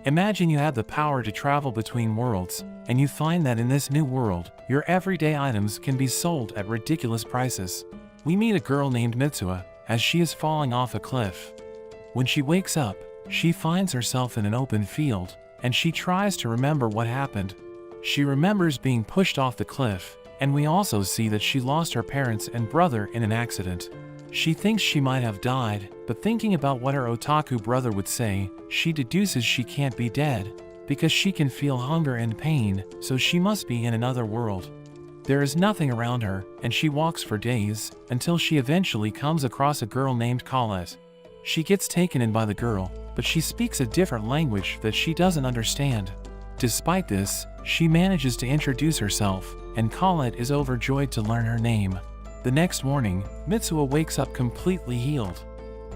Imagine you have the power to travel between worlds, and you find that in this new world, your everyday items can be sold at ridiculous prices. We meet a girl named Mitsuha as she is falling off a cliff. When she wakes up, she finds herself in an open field, and she tries to remember what happened. She remembers being pushed off the cliff, and we also see that she lost her parents and brother in an accident. She thinks she might have died, but thinking about what her otaku brother would say, she deduces she can't be dead, because she can feel hunger and pain, so she must be in another world. There is nothing around her, and she walks for days, until she eventually comes across a girl named Colette. She gets taken in by the girl, but she speaks a different language that she doesn't understand. Despite this, she manages to introduce herself, and Colette is overjoyed to learn her name. The next morning, Mitsuha wakes up completely healed.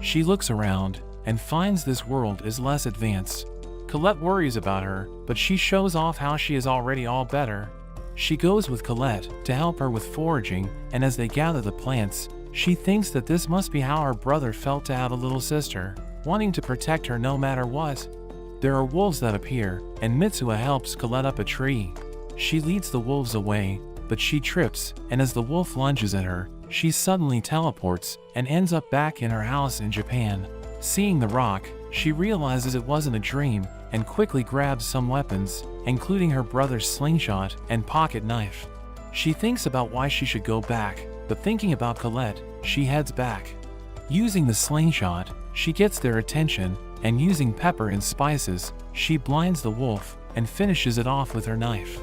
She looks around, and finds this world is less advanced. Colette worries about her, but she shows off how she is already all better. She goes with Colette to help her with foraging, and as they gather the plants, she thinks that this must be how her brother felt to have a little sister, wanting to protect her no matter what. There are wolves that appear, and Mitsuha helps Colette up a tree. She leads the wolves away, but she trips, and as the wolf lunges at her, she suddenly teleports and ends up back in her house in Japan. Seeing the rock, she realizes it wasn't a dream and quickly grabs some weapons, including her brother's slingshot and pocket knife. She thinks about why she should go back, but thinking about Colette, she heads back. Using the slingshot, she gets their attention, and using pepper and spices, she blinds the wolf and finishes it off with her knife.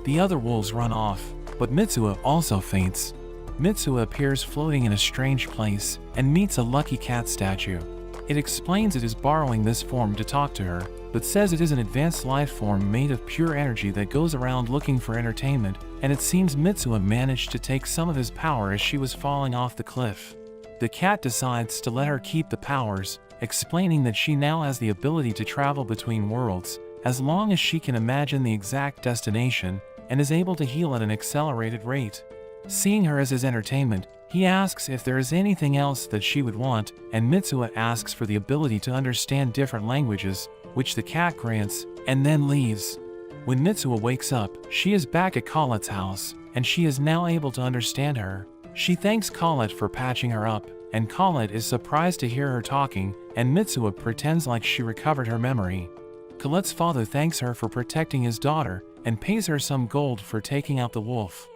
The other wolves run off, but Mitsuha also faints. Mitsuha appears floating in a strange place and meets a lucky cat statue. It explains it is borrowing this form to talk to her, but says it is an advanced life form made of pure energy that goes around looking for entertainment, and it seems Mitsuha managed to take some of his power as she was falling off the cliff. The cat decides to let her keep the powers, explaining that she now has the ability to travel between worlds, as long as she can imagine the exact destination, and is able to heal at an accelerated rate. Seeing her as his entertainment, he asks if there is anything else that she would want, and Mitsuha asks for the ability to understand different languages, which the cat grants, and then leaves. When Mitsuha wakes up, she is back at Colette's house, and she is now able to understand her. She thanks Colette for patching her up, and Colette is surprised to hear her talking, and Mitsuha pretends like she recovered her memory. Colette's father thanks her for protecting his daughter, and pays her some gold for taking out the wolf.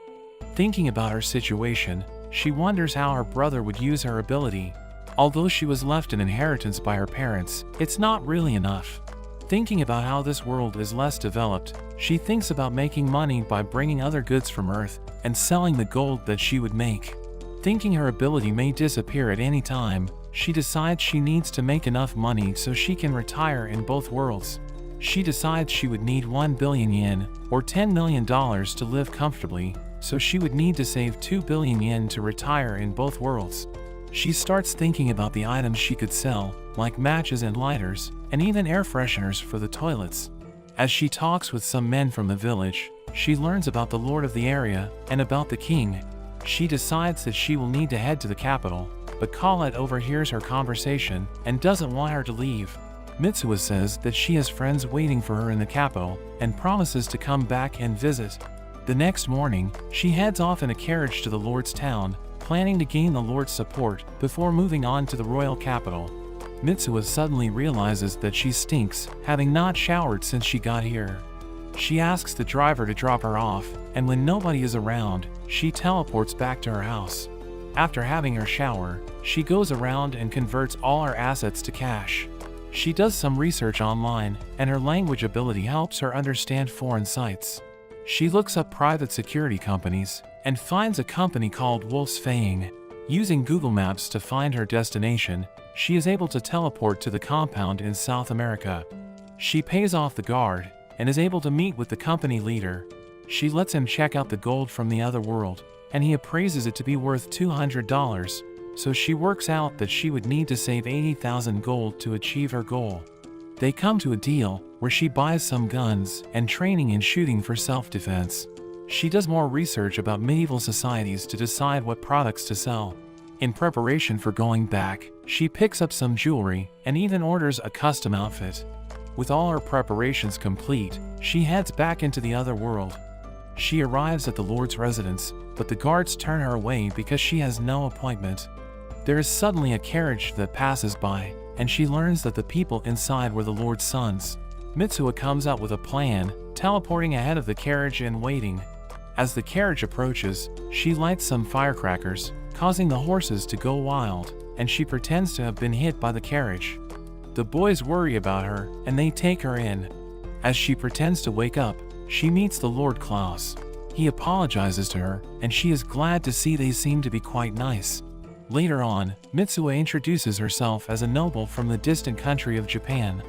Thinking about her situation, she wonders how her brother would use her ability. Although she was left an inheritance by her parents, it's not really enough. Thinking about how this world is less developed, she thinks about making money by bringing other goods from Earth and selling the gold that she would make. Thinking her ability may disappear at any time, she decides she needs to make enough money so she can retire in both worlds. She decides she would need 1 billion yen, or $10 million to live comfortably, so she would need to save 2 billion yen to retire in both worlds. She starts thinking about the items she could sell, like matches and lighters, and even air fresheners for the toilets. As she talks with some men from the village, she learns about the lord of the area and about the king. She decides that she will need to head to the capital, but Colette overhears her conversation and doesn't want her to leave. Mitsuha says that she has friends waiting for her in the capital and promises to come back and visit. The next morning, she heads off in a carriage to the lord's town, planning to gain the lord's support before moving on to the royal capital. Mitsuha suddenly realizes that she stinks, having not showered since she got here. She asks the driver to drop her off, and when nobody is around, she teleports back to her house. After having her shower, she goes around and converts all her assets to cash. She does some research online, and her language ability helps her understand foreign sites. She looks up private security companies, and finds a company called Wolf's Fang. Using Google Maps to find her destination, she is able to teleport to the compound in South America. She pays off the guard, and is able to meet with the company leader. She lets him check out the gold from the other world, and he appraises it to be worth $200, so she works out that she would need to save 80,000 gold to achieve her goal. They come to a deal where she buys some guns and training in shooting for self-defense. She does more research about medieval societies to decide what products to sell. In preparation for going back, she picks up some jewelry and even orders a custom outfit. With all her preparations complete, she heads back into the other world. She arrives at the Lord's residence, but the guards turn her away because she has no appointment. There is suddenly a carriage that passes by, and she learns that the people inside were the Lord's sons. Mitsuha comes up with a plan, teleporting ahead of the carriage and waiting. As the carriage approaches, she lights some firecrackers, causing the horses to go wild, and she pretends to have been hit by the carriage. The boys worry about her, and they take her in. As she pretends to wake up, she meets the Lord Klaus. He apologizes to her, and she is glad to see they seem to be quite nice. Later on, Mitsuha introduces herself as a noble from the distant country of Japan.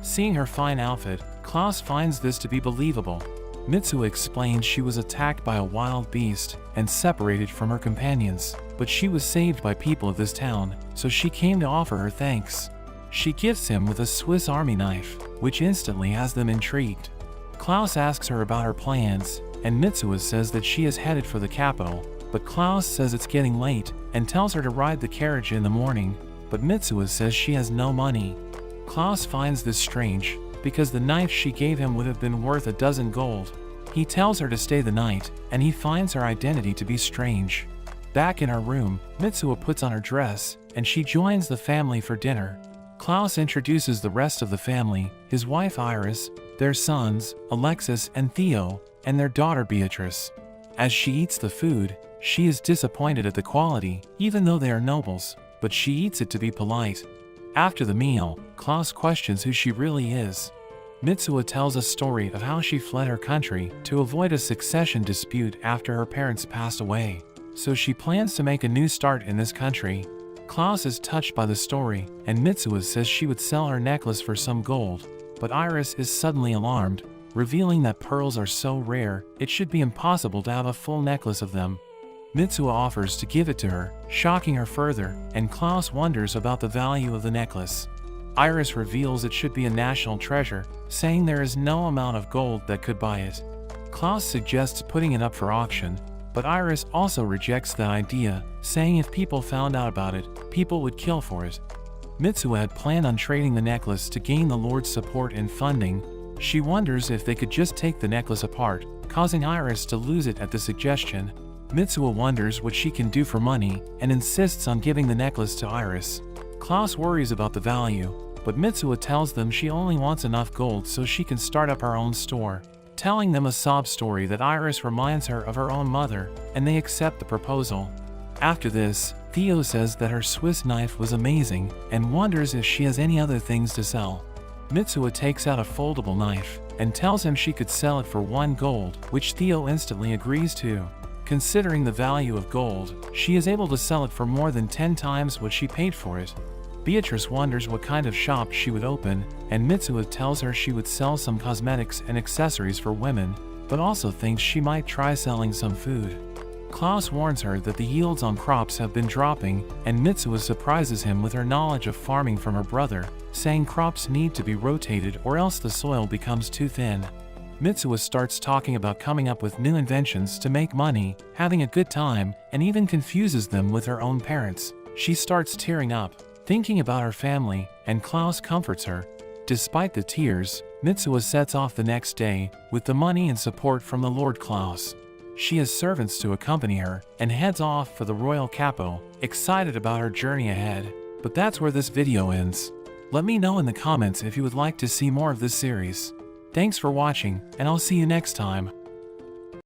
Seeing her fine outfit, Klaus finds this to be believable. Mitsuha explains she was attacked by a wild beast and separated from her companions, but she was saved by people of this town, so she came to offer her thanks. She gifts him with a Swiss Army knife, which instantly has them intrigued. Klaus asks her about her plans, and Mitsuha says that she is headed for the capital, but Klaus says it's getting late and tells her to ride the carriage in the morning, but Mitsuha says she has no money. Klaus finds this strange, because the knife she gave him would have been worth 12 gold. He tells her to stay the night, and he finds her identity to be strange. Back in her room, Mitsuha puts on her dress, and she joins the family for dinner. Klaus introduces the rest of the family, his wife Iris, their sons, Alexis and Theo, and their daughter Beatrice. As she eats the food, she is disappointed at the quality, even though they are nobles, but she eats it to be polite. After the meal, Klaus questions who she really is. Mitsuha tells a story of how she fled her country to avoid a succession dispute after her parents passed away, so she plans to make a new start in this country. Klaus is touched by the story, and Mitsuha says she would sell her necklace for some gold, but Iris is suddenly alarmed, revealing that pearls are so rare, it should be impossible to have a full necklace of them. Mitsuha offers to give it to her, shocking her further, and Klaus wonders about the value of the necklace. Iris reveals it should be a national treasure, saying there is no amount of gold that could buy it. Klaus suggests putting it up for auction, but Iris also rejects the idea, saying if people found out about it, people would kill for it. Mitsuha had planned on trading the necklace to gain the Lord's support and funding. She wonders if they could just take the necklace apart, causing Iris to lose it at the suggestion. Mitsuha wonders what she can do for money and insists on giving the necklace to Iris. Klaus worries about the value, but Mitsuha tells them she only wants enough gold so she can start up her own store, telling them a sob story that Iris reminds her of her own mother, and they accept the proposal. After this, Theo says that her Swiss knife was amazing and wonders if she has any other things to sell. Mitsuha takes out a foldable knife and tells him she could sell it for 1 gold, which Theo instantly agrees to. Considering the value of gold, she is able to sell it for more than 10 times what she paid for it. Beatrice wonders what kind of shop she would open, and Mitsuha tells her she would sell some cosmetics and accessories for women, but also thinks she might try selling some food. Klaus warns her that the yields on crops have been dropping, and Mitsuha surprises him with her knowledge of farming from her brother, saying crops need to be rotated or else the soil becomes too thin. Mitsuha starts talking about coming up with new inventions to make money, having a good time, and even confuses them with her own parents. She starts tearing up, thinking about her family, and Klaus comforts her. Despite the tears, Mitsuha sets off the next day, with the money and support from the Lord Klaus. She has servants to accompany her, and heads off for the royal capital, excited about her journey ahead. But that's where this video ends. Let me know in the comments if you would like to see more of this series. Thanks for watching, and I'll see you next time.